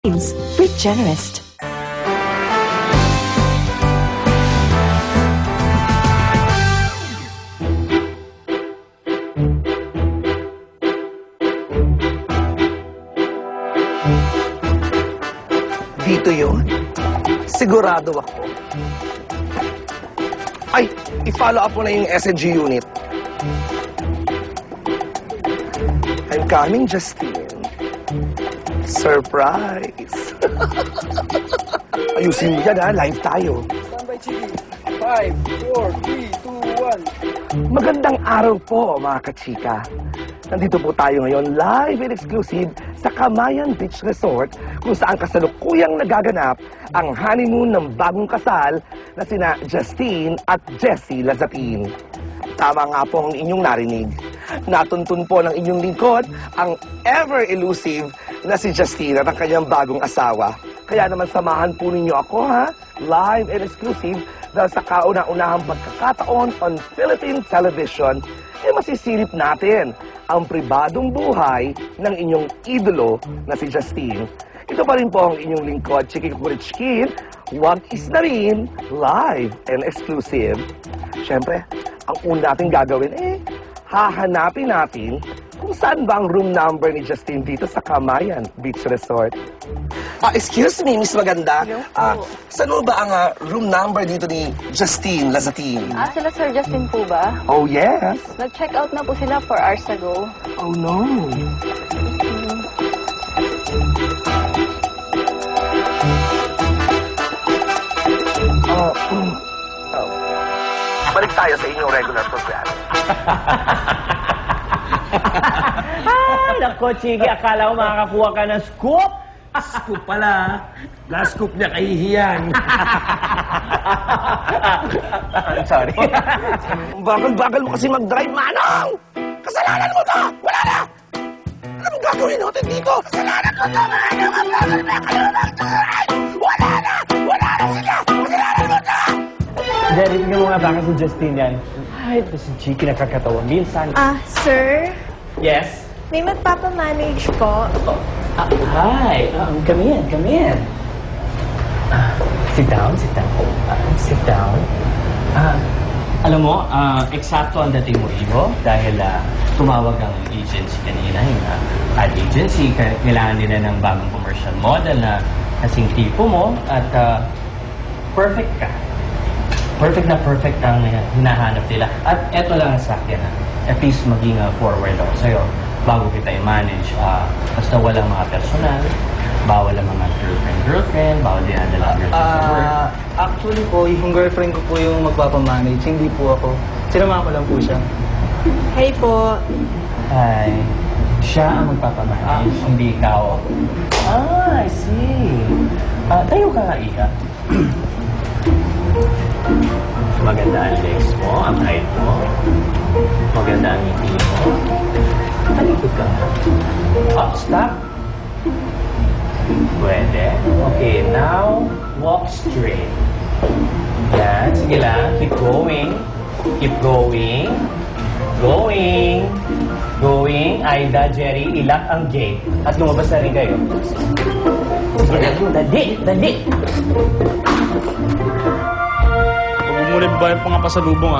With Generist. Dito yun? Sigurado ako. Ay, i-follow up mo na yung SNG unit. I'm coming, Justine. Surprise! Ayusin mo yan, ha? Live tayo. Standby, Chiki. 5, 4, 3, 2, 1. Magandang araw po, mga kachika. Nandito po tayo ngayon, live and exclusive sa Camayan Beach Resort, kung saan kasalukuyang nagaganap ang honeymoon ng bagong kasal na sina Justine at Jessie Lazatin. Tama nga po ang inyong narinig. Natuntun po ng inyong lingkod ang ever-elusive na si Justine at ang kanyang bagong asawa. Kaya naman samahan po ninyo ako, ha? Live and exclusive dahil sa kauna-unahang pagkakataon on Philippine television, masisilip natin ang pribadong buhay ng inyong idolo na si Justine. Ito pa rin po ang inyong lingkod, Chiki Kurichkin, Wag Is Na Rin, live and exclusive. Siyempre, ang una natin gagawin, hahanapin natin kung saan ba ang room number ni Justine dito sa Camayan Beach Resort. Excuse me, Miss Maganda. Saan mo ba ang room number dito ni Justine Lazatin? Sila Sir Justin po ba? Oh, yes. Nag-check out na po sila 4 hours ago. Oh, no. Balik tayo sa inyong regular program. Ay, nako, Chiki, akala ko makakakuha ka ng scoop. Scoop pala. Last scoop niya kahihiyan. I'm sorry. Bagal-bagal mo kasi mag-drive, Manong! Kasalanan mo to! Wala na! Ano mong gagawin natin dito? Kasalanan mo to, Manong! Bagal mo mag-drive! Wala na! Wala na sila! Kasalanan mo to! Jerry, tingnan mo nga bakit si Justine yan. Ay, ito si Chiki nakakatawa. Minsan... Sir, Yes? may magpapamanage po. Hi. Come in, come in. Sit down, sit down. Sit down. Alam mo, eksakto ang dating mo, Ivo, dahil tumawag ang agency kanina, yung ad agency. Kailangan nila ng bagong commercial model na kasing tipo mo at perfect ka. Perfect na perfect ang hinahanap nila. At eto lang sa akin, at least maging forward ako sa'yo bago kita i-manage. Basta walang mga personal, bawal ang mga girlfriend, bawal din ang girlfriend sa work. Actually po, yung girlfriend ko po yung magpapamanage, hindi po ako. Sinama ko lang po siya. Hey po. Ay, siya ang magpapamanage, hindi ikaw. I see. Tayo ka nga, Iha. Maganda ang legs mo, ang height mo. Maganda ang ngiti mo. Talikod ka. Stop. Pwede. Okay, now, walk straight. Yan, sige lang. Keep going. Keep going. Going. Going. Aida, Jerry, ilock ang gate. At lumabas na rin kayo. Sige lang. Dali, dali. Huwag mo rin bayad pa nga pasalubong,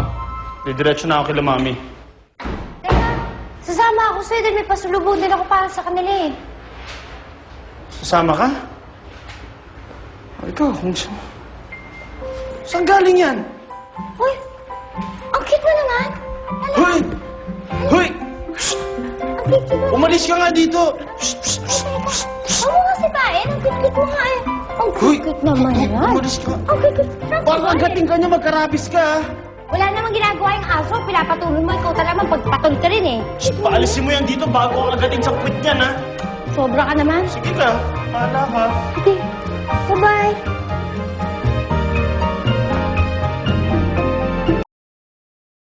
Didiretso na ako kila Mami. Teka, sasama ako sa'yo dahil may pasulubong din ako para sa kanila eh. Sasama ka? Ikaw, kung saan galing yan? Uy, ang cute mo naman. Hoy! Hoy! Ang cute mo. Umalis ka nga dito! Huwag mo nga sipain. Ang cute mo nga eh. Ang Hoy! cute naman yan. Umalis ka! Ang cute. Baka agating ka niya, magkarabis ka, Wala namang ginagawa yung aso. Pinapatuloy mo. Ikaw talaga magpatuloy ka rin eh. Paalisin mo yan dito bago ang agating sa puwit niyan, Sobra ka naman. Sige ka, pahala ka. Sige. Bye-bye.